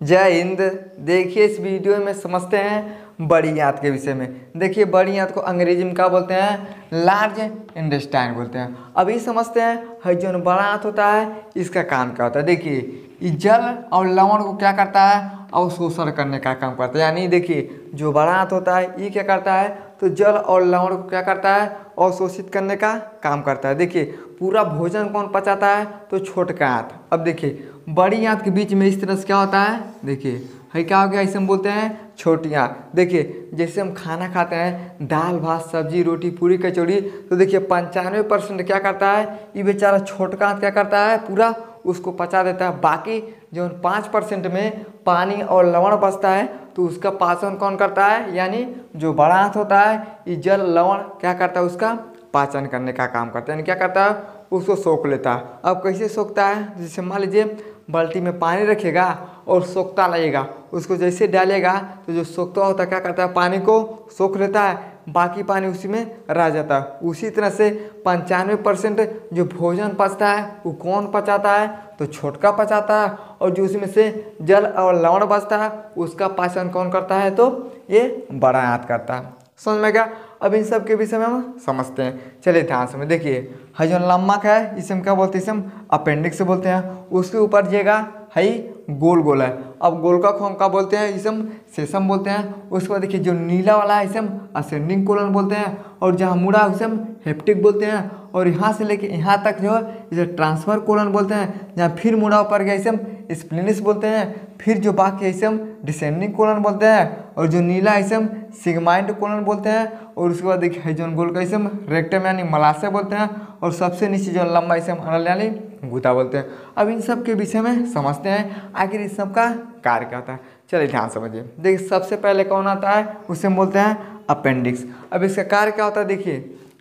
जय हिंद। देखिए इस वीडियो में समझते हैं बड़ी आंत के विषय में। देखिए बड़ी आंत को अंग्रेजी में क्या बोलते हैं? लार्ज इंटेस्टाइन बोलते हैं। अभी समझते हैं जो बड़ा आंत होता है इसका काम क्या होता है। देखिए ये जल और लवण को क्या करता है? अवशोषण करने का काम करता है। यानी देखिए जो बड़ा आंत होता है ये क्या करता है? तो जल और लवण को क्या करता है? अवशोषित करने का काम करता है। देखिए पूरा भोजन कौन पचाता है? तो छोटका आंत। अब देखिए बड़ी आंत के बीच में इस तरह से क्या होता है? देखिए है क्या हो गया, इसे हम बोलते हैं छोटी आंत। देखिए जैसे हम खाना खाते हैं दाल भात सब्जी रोटी पूरी कचौड़ी, तो देखिए 95% क्या करता है? ये बेचारा छोटका आंत क्या करता है? पूरा उसको पचा देता है। बाकी जो 5% में पानी और लवण बचता है तो उसका पाचन कौन करता है? यानी जो बड़ा आंत होता है ये जल लवण क्या करता है? उसका पाचन करने का काम करता है। यानी क्या करता है? उसको सोख लेता है। अब कैसे सोखता है? जैसे मान लीजिए बाल्टी में पानी रखेगा और सोखता लगेगा, उसको जैसे डालेगा तो जो सोखता होता है क्या करता है? पानी को सोख लेता है, बाकी पानी उसी में रह जाता है। उसी तरह से 95% जो भोजन पचता है वो कौन पचाता है? तो छोटका पचाता है। और जो उसमें से जल और लवण बचता है उसका पाचन कौन करता है? तो ये बड़ा आंत करता है। समझ में गया? अब इन सब के विषय में हम समझते हैं। चलिए ध्यान से में देखिए जो नमक है इसे हम क्या बोलते हैं? इसे हम अपेंडिक्स से बोलते हैं। उसके ऊपर जगह है गोल गोल है। अब गोलका को हम क्या बोलते हैं? इसे हम सेसम बोलते हैं। उसके बाद देखिए जो नीला वाला है इसे हम असेंडिंग कोलन बोलते हैं। और जहाँ मुड़ा है उसे हम हेप्टिक बोलते हैं। और यहाँ से लेके यहाँ तक जो है इसे ट्रांसफर कोलन बोलते हैं। जहाँ फिर मुड़ा ऊपर गया इसे हम स्प्लिनिस बोलते हैं। फिर जो बाकी है इसे हम डिसेंडिंग कोलन बोलते हैं। और जो नीला है इसे हम सिग्माइंड कोलन बोलते हैं। और उसके बाद देखिए जो गोल का इसे हम रेक्टम यानी मलाशय बोलते हैं। और सबसे नीचे जो लंबा इसे हम अनल यानी गूदा बोलते हैं। अब इन सब के विषय में समझते हैं आखिर इस सब का कार्य क्या होता है। चलिए ध्यान समझिए। देखिए सबसे पहले कौन आता है? उसे हम बोलते हैं अपेंडिक्स। अब इसका कार्य क्या होता है? देखिए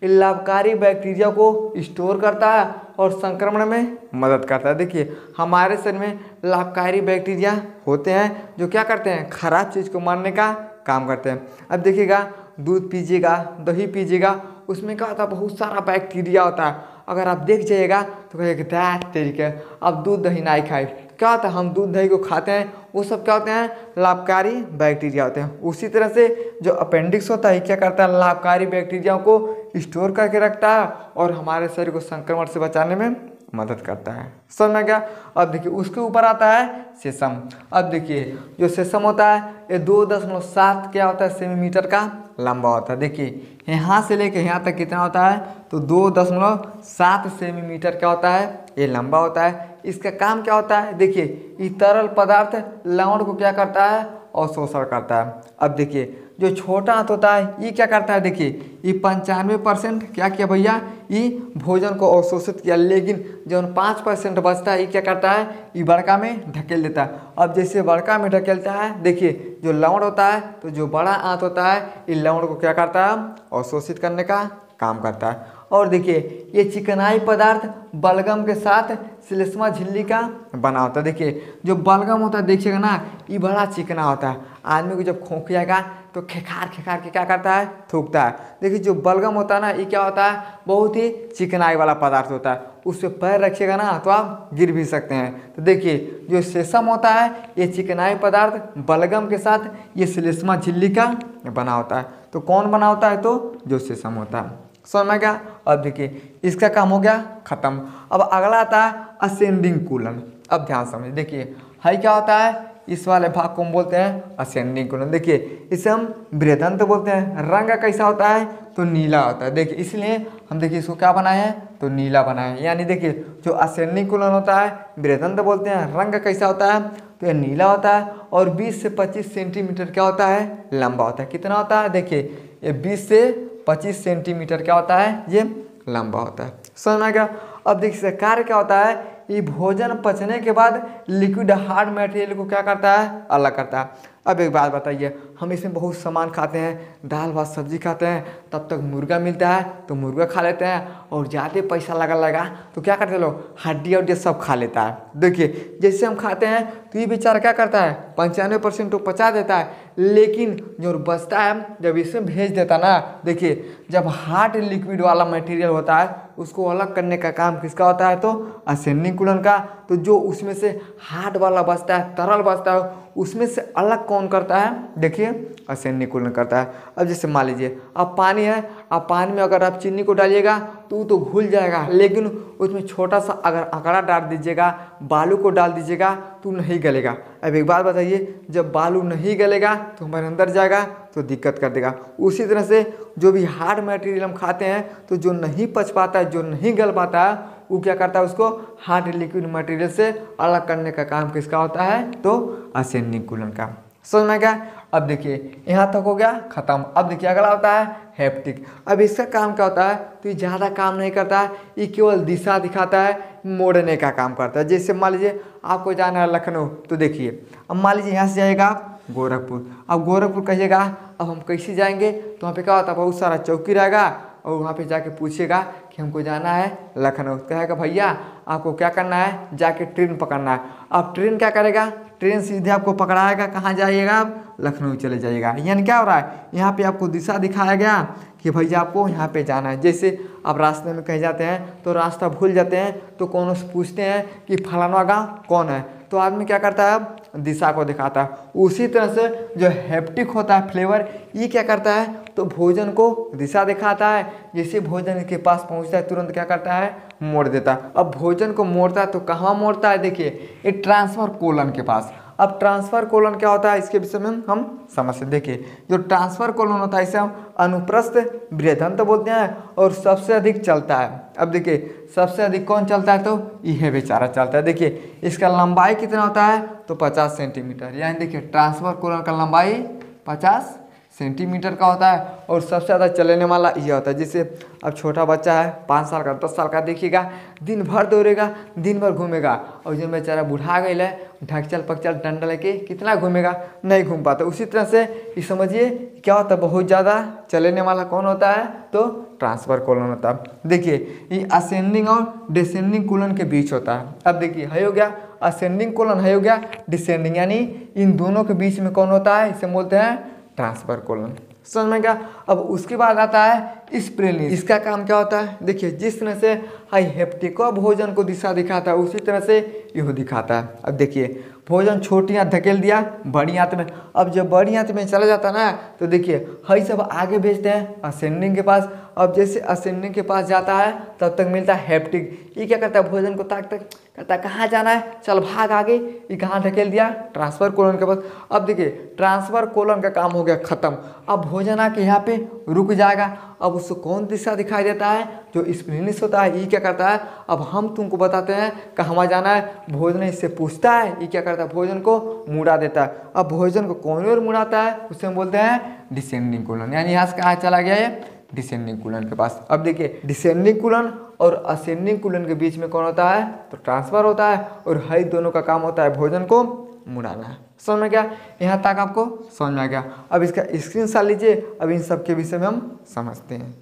ये लाभकारी बैक्टीरिया को स्टोर करता है और संक्रमण में मदद करता है। देखिए हमारे शरीर में लाभकारी बैक्टीरिया होते हैं जो क्या करते हैं? खराब चीज़ को मारने का काम करते हैं। अब देखिएगा दूध पीजिएगा दही पीजिएगा उसमें क्या होता है? बहुत सारा बैक्टीरिया होता है। अगर आप देख जाइएगा तो कहेगा तरीके अब दूध दही नहीं खाए। क्या होता है? हम दूध दही को खाते हैं वो सब क्या होते हैं? लाभकारी बैक्टीरिया होते हैं। उसी तरह से जो अपेंडिक्स होता है क्या करता है? लाभकारी बैक्टीरिया को स्टोर करके रखता है और हमारे शरीर को संक्रमण से बचाने में मदद करता है। समझ में गया? अब देखिए उसके ऊपर आता है सेसम। अब देखिए जो सेसम होता है ये 2.7 क्या होता है? सेंटीमीटर का लंबा होता है। देखिए यहाँ से लेके यहाँ तक कितना होता है? तो 2.7 सेंटीमीटर क्या होता है? ये लंबा होता है। इसका काम क्या होता है? देखिए ये तरल पदार्थ लवण को क्या करता है? अवशोषण करता है। अब देखिए जो छोटा आंत होता है ये क्या करता है? देखिए ये 95% क्या किया भैया? ये भोजन को अवशोषित किया, लेकिन जो 5% बचता है ये क्या करता है? ये बड़का में ढकेल देता है। अब जैसे बड़का में ढकेलता है देखिए जो लवण होता है तो जो बड़ा आंत होता है ये लवण को क्या करता है? अवशोषित करने का काम करता है। और देखिए ये चिकनाई पदार्थ बलगम के साथ श्लेष्मा झिल्ली का बना होता है। देखिए जो बलगम होता है देखिएगा ना ये बड़ा चिकना होता है। आदमी को जब खोखिएगा तो खेखार खेखार के क्या करता है? थूकता है। देखिए जो बलगम होता है ना ये क्या होता है? बहुत ही चिकनाई वाला पदार्थ होता है। उस पर पैर रखिएगा ना तो आप गिर भी सकते हैं। तो देखिए जो सेसम होता है ये चिकनाई पदार्थ बलगम के साथ ये श्लेष्मा झिल्ली का बना होता है। तो कौन बना होता है? तो जो सेसम होता है। समझ में गया? अब देखिए इसका काम हो गया खत्म। अब अगला आता है असेंडिंग कोलन। अब ध्यान समझिए। देखिए है क्या होता है? इस वाले भाग को हम बोलते हैं असेंडिंग कोलन। देखिए इसे हम बृहदंत बोलते हैं। रंग कैसा होता है? तो नीला होता है। देखिए इसलिए हम देखिए इसको क्या बनाए हैं? तो नीला बनाए हैं। यानी देखिए जो असेंडिंग कोलन होता है बृहदंत बोलते हैं। रंग कैसा होता है? तो ये नीला होता है। और 20 से 25 सेंटीमीटर क्या होता है? लंबा होता है। कितना होता है? देखिए ये 20 से 25 सेंटीमीटर क्या होता है? ये लंबा होता है। समझ में गया? अब देखिए कार्य क्या होता है? ये भोजन पचने के बाद लिक्विड हार्ड मटेरियल को क्या करता है? अलग करता है। अब एक बात बताइए, हम इसमें बहुत सामान खाते हैं दाल भात सब्जी खाते हैं, तब तक मुर्गा मिलता है तो मुर्गा खा लेते हैं। और ज़्यादा पैसा लगा तो क्या करते हैं लोग? हड्डी वड्डी सब खा लेता है। देखिए जैसे हम खाते हैं तो ये बेचारा क्या करता है? 95% तो पचा देता है, लेकिन जो बचता है जब इसमें भेज देता ना, देखिए जब हार्ड लिक्विड वाला मटेरियल होता है उसको अलग करने का काम किसका होता है? तो असेंडिंग कोलन का। तो जो उसमें से हार्ड वाला बचता है तरल बचता है उसमें से अलग कौन करता है, देखिए असेंडिंग कूलन करता है। अब जैसे मान लीजिए अब पानी है, अब पानी में अगर आप चीनी को डालिएगा तो घुल जाएगा, लेकिन उसमें छोटा सा अगर आंकड़ा डाल दीजिएगा, बालू को डाल दीजिएगा तो नहीं गलेगा। अब एक बात बताइए, जब बालू नहीं गलेगा तो हमारे अंदर जाएगा तो दिक्कत कर देगा। उसी तरह से जो भी हार्ड मटेरियल हम खाते हैं तो जो नहीं पच पाता है, जो नहीं गल पाता है, वो क्या करता है, उसको हार्ड लिक्विड मटेरियल से अलग करने का काम किसका होता है, तो असेंडिंग कूलन का। समझ में गया। अब देखिए यहाँ तक हो गया खत्म। अब देखिए अगला होता है हेप्टिक। अब इसका काम क्या होता है, तो ये ज़्यादा काम नहीं करता है, ये केवल दिशा दिखाता है, मोड़ने का काम करता है। जैसे मान लीजिए आपको जाना है लखनऊ, तो देखिए अब मान लीजिए यहाँ से जाएगा आप गोरखपुर। अब गोरखपुर कहिएगा, अब हम कैसे जाएंगे, तो वहाँ पे क्या होता है, बहुत सारा चौकी रहेगा और वहाँ पे जाके पूछिएगा कि हमको जाना है लखनऊ। कहेगा भैया आपको क्या करना है, जाके ट्रेन पकड़ना है। अब ट्रेन क्या करेगा, ट्रेन सीधे आपको पकड़ाएगा, कहाँ जाइएगा आप, लखनऊ चले जाइएगा। यानी क्या हो रहा है, यहाँ पे आपको दिशा दिखाया गया कि भैया आपको यहाँ पे जाना है। जैसे आप रास्ते में कहीं जाते हैं तो रास्ता भूल जाते हैं, तो कौन से पूछते हैं कि फलाना गाँव कौन है, तो आदमी क्या करता है, दिशा को दिखाता है। उसी तरह से जो हेप्टिक होता है फ्लेवर, ये क्या करता है, तो भोजन को दिशा दिखाता है। जैसे भोजन के पास पहुंचता है तुरंत क्या करता है, मोड़ देता है। अब भोजन को मोड़ता है तो कहाँ मोड़ता है, देखिए ये ट्रांसफर कोलन के पास। अब ट्रांसफर कोलन क्या होता है, इसके विषय में हम समझते। देखिए जो ट्रांसफर कोलन होता है इसे हम अनुप्रस्थ बृहदंत बोलते हैं और सबसे अधिक चलता है। अब देखिए सबसे अधिक कौन चलता है, तो यह बेचारा चलता है। देखिए इसका लंबाई कितना होता है, तो 50 सेंटीमीटर। यानी देखिए ट्रांसफर कोलन का लंबाई 50 सेंटीमीटर का होता है और सबसे ज़्यादा चलने वाला ये होता है। जैसे अब छोटा बच्चा है 5 साल का 10 साल का, देखिएगा दिन भर दौड़ेगा, दिन भर घूमेगा, और जो बेचारा बुढ़ा गई है ढकचल पकचल डंडा लेके कितना घूमेगा, नहीं घूम पाता। उसी तरह से ये समझिए क्या होता है, बहुत ज़्यादा चलने वाला कौन होता है, तो ट्रांसफर कोलन होता है। देखिए ये असेंडिंग और डिसेंडिंग कोलन के बीच होता है। अब देखिए है हो गया असेंडिंग कोलन, है हो गया डिसेंडिंग, यानी इन दोनों के बीच में कौन होता है, इसे बोलते हैं ट्रांसफर कोलन। समझ में क्या। अब उसके बाद आता है स्प्लेनिस। इसका काम क्या होता है, देखिए जिस तरह से हाई हेप्टिको भोजन को दिशा दिखाता है, उसी तरह से यह दिखाता है। अब देखिए भोजन छोटी आंत धकेल दिया बड़ी आंत में। अब जब बड़ी आंत में चला जाता है ना, तो देखिए हई सब आगे भेजते हैं असेंडिंग के पास। अब जैसे असेंडिंग के पास जाता है तब तक मिलता है हेप्टिक। ये क्या करता है, भोजन को ताक तक कहता है कहाँ जाना है, चल भाग आगे। ये कहाँ ढकेल दिया, ट्रांसफर कोलन के पास। अब देखिए ट्रांसफर कोलन का काम हो गया खत्म। अब भोजन आके यहाँ पे रुक जाएगा। अब उसको कौन दिशा दिखाई देता है, जो स्प्लेनिस होता है। ये क्या करता है, अब हम तुमको बताते हैं कहाँ जाना है, भोजन इससे पूछता है, ये क्या करता है, भोजन को मुड़ा देता है। अब भोजन को कौन ओर मुड़ाता है, उसे हम बोलते हैं डिसेंडिंग कोलन। यानी यहाँ से कहाँ चला गया है, डिसेंडिंग कोलन के पास। अब देखिए डिसेंडिंग कोलन और असेंडिंग कोलन के बीच में कौन होता है, तो ट्रांसफर होता है, और हई दोनों का काम होता है भोजन को मुड़ाना है। समझ में गया, यहाँ तक आपको समझ में आ गया। अब इसका स्क्रीनशॉट लीजिए, अब इन सब के विषय में हम समझते हैं।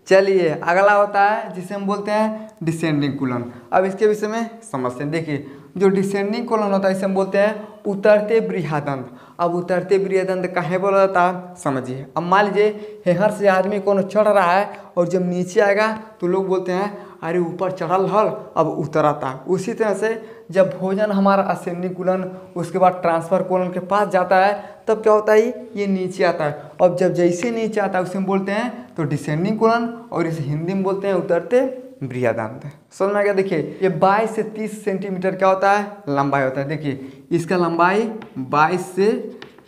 चलिए अगला होता है जिसे हम बोलते हैं डिसेंडिंग कोलन। अब इसके विषय में समझते हैं। देखिए जो डिसेंडिंग कोलन होता है इसे हम बोलते हैं उतरते बृहदंत। अब उतरते बृहदंत काहे बोला जाता है, समझिए। अब मान लीजिए यहाँ से आदमी कौन चढ़ रहा है और जब नीचे आएगा तो लोग बोलते हैं अरे ऊपर चढ़ल हल, अब उतरता। उसी तरह से जब भोजन हमारा असेंडिंग कोलन उसके बाद ट्रांसफर कोलन के पास जाता है, तब क्या होता है, ये नीचे आता है। अब जब जैसे नीचे आता है उसे हम बोलते हैं तो डिसेंडिंग कोलन, और इसे हिंदी में बोलते हैं उतरते बृहदंत। समझ में आ गया। देखिए ये 22 से 30 सेंटीमीटर क्या होता है, लंबाई होता है। देखिए इसका लंबाई 22 से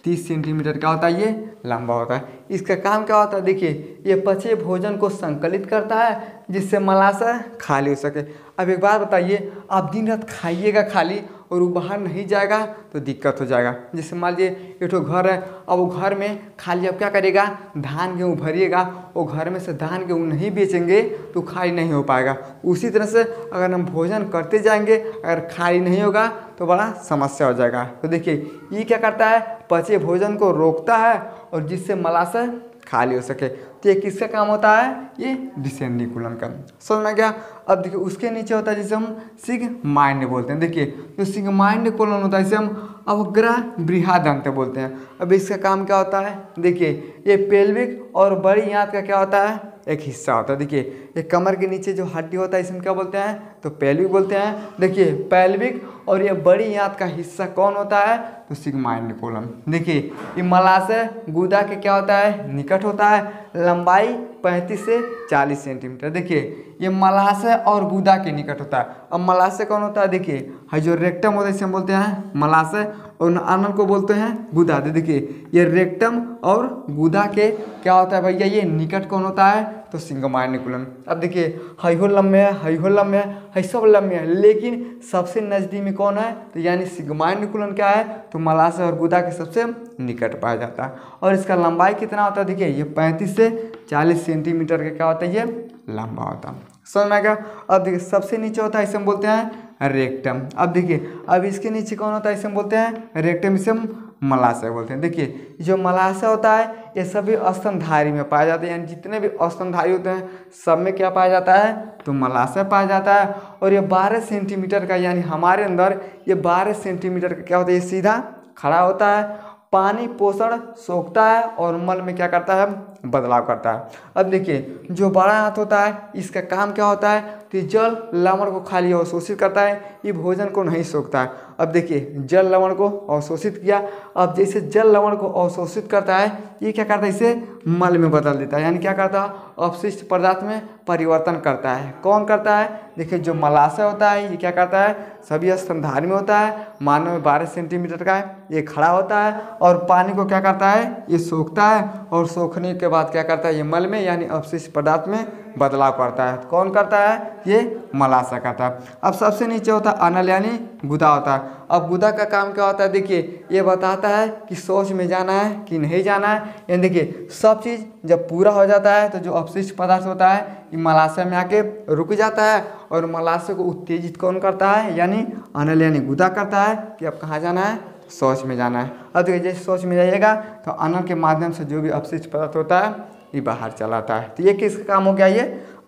30 सेंटीमीटर का होता है, ये लंबा होता है। इसका काम क्या होता है, देखिए ये पचे भोजन को संकलित करता है जिससे मलाशय खाली हो सके। अब एक बात बताइए, आप दिन रात खाइएगा खाली और वो बाहर नहीं जाएगा तो दिक्कत हो जाएगा। जैसे मान लीजिए एक ठो घर है, अब वो घर में खाली अब क्या करेगा, धान गेहूँ भरिएगा, वो घर में से धान गेहूँ नहीं बेचेंगे तो खाली नहीं हो पाएगा। उसी तरह से अगर हम भोजन करते जाएंगे, अगर खाली नहीं होगा तो बड़ा समस्या हो जाएगा। तो देखिए ये क्या करता है, पचे भोजन को रोकता है और जिससे मलाशय खाली हो सके। तो ये किसका काम होता है, ये डिसेंडिंग कोलन का। समझ में गया। अब देखिए उसके नीचे होता है जिसे हम सिग्माइंड बोलते हैं। देखिए जो सिग्माइंड कोलन होता है इसे हम अवग्रह बृहदान्त्र बोलते हैं। अब इसका काम क्या होता है, देखिए ये पेल्विक और बड़ी आंत का क्या होता है, एक हिस्सा होता है। देखिए ये कमर के नीचे जो हड्डी होता है इसमें क्या बोलते हैं, तो पेल्विक बोलते हैं। देखिए पेल्विक और ये बड़ी आंत का हिस्सा कौन होता है, तो सिग्माइंड कोलन। देखिए ये मलाशय गुदा के क्या होता है, निकट होता है, लंबाई 35 से 40 सेंटीमीटर। देखिए ये मलाशय और गुदा के निकट होता है। अब मलाशय कौन होता है, देखिए है जो रेक्टम होता है इसे हम बोलते हैं मलाशय और अनल को बोलते हैं गुदा। देखिए ये रेक्टम और गुदा के क्या होता है भैया, ये निकट कौन होता है, तो सिग्माइंड कोलन। अब देखिए हयो लम्बे है, हयो लम्बे है, है सब लम्बे हैं, लेकिन सबसे नज़दीक में कौन है, तो यानी सिग्माइंड कोलन क्या है, तो मलाशय और गुदा के सबसे निकट पाया जाता है। और इसका लंबाई कितना होता है, देखिए ये 35 से 40 सेंटीमीटर का क्या होता है, ये लंबा होता है। समझ में आएगा। अब देखिए सबसे नीचे होता है इसे हम बोलते हैं रेक्टम। अब देखिए अब इसके नीचे कौन होता है, इसे हम बोलते हैं रेक्टम, इसे हम मलाशय बोलते हैं। देखिए जो मलाशय होता है ये सभी स्तनधारी में पाया जाता है, यानी जितने भी स्तनधारी होते हैं सब में क्या पाया जाता है, तो मलाशय पाया जाता है। और ये 12 सेंटीमीटर का, यानी हमारे अंदर ये 12 सेंटीमीटर का क्या होता है, ये सीधा खड़ा होता है, पानी पोषण सोखता है और मल में क्या करता है, बदलाव करता है। अब देखिए जो बड़ा हाथ होता है इसका काम क्या होता है, तो जल लवण को खाली अवशोषित करता है, ये भोजन को नहीं सोखता है। अब देखिए जल लवण को अवशोषित किया, अब जैसे जल लवण को अवशोषित करता है ये क्या करता है, इसे मल में बदल देता है, यानी क्या करता है, अपशिष्ट पदार्थ में परिवर्तन करता है। कौन करता है, देखिए जो मलाशय होता है ये क्या करता है, सभी स्तनधारी में होता है, मानव में 12 सेंटीमीटर का है, ये खड़ा होता है और पानी को क्या करता है, ये सोखता है और सोखने के बाद क्या करता है, ये मल में यानी अपशिष्ट पदार्थ में बदलाव करता है। कौन करता है, ये मलाशय करता है। अब सबसे नीचे होता है अनल यानी गुदा होता है। अब गुदा का काम क्या होता है, देखिए ये बताता है कि शौच में जाना है कि नहीं जाना है। यानी देखिए सब चीज़ जब पूरा हो जाता है तो जो अपशिष्ट पदार्थ होता है ये मलाशय में आके रुक जाता है और मलाशय को उत्तेजित कौन करता है, यानी अनल यानी गुदा करता है कि अब कहाँ जाना है, शौच में जाना है। अब देखिए जैसे शौच में जाइएगा तो अनल के माध्यम से जो भी अपशिष्ट पदार्थ होता है ये बाहर चलाता है। तो ये किसका काम हो गया, ये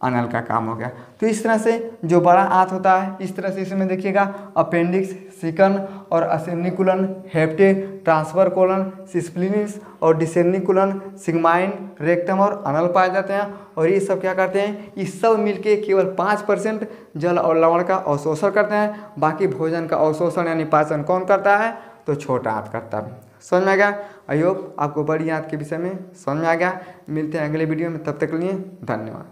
अनल का काम हो गया। तो इस तरह से जो बड़ा आंत होता है इस तरह से इसमें देखिएगा अपेंडिक्स, सिकन और असेनिकुलन, हेप्टे, ट्रांसफर कोलन, सिस्प्लिनिस और डिसेनिकुलन, सिग्माइंड, रेक्टम और अनल पाए जाते हैं। और ये सब क्या करते हैं, ये सब मिलके केवल 5% जल और लवण का अवशोषण करते हैं, बाकी भोजन का अवशोषण यानी पाचन कौन करता है, तो छोटा आंत करता है। समझ में आ गया। आई होप आपको बड़ी आंत के विषय में समझ में आ गया। मिलते हैं अगले वीडियो में, तब तक के लिए धन्यवाद।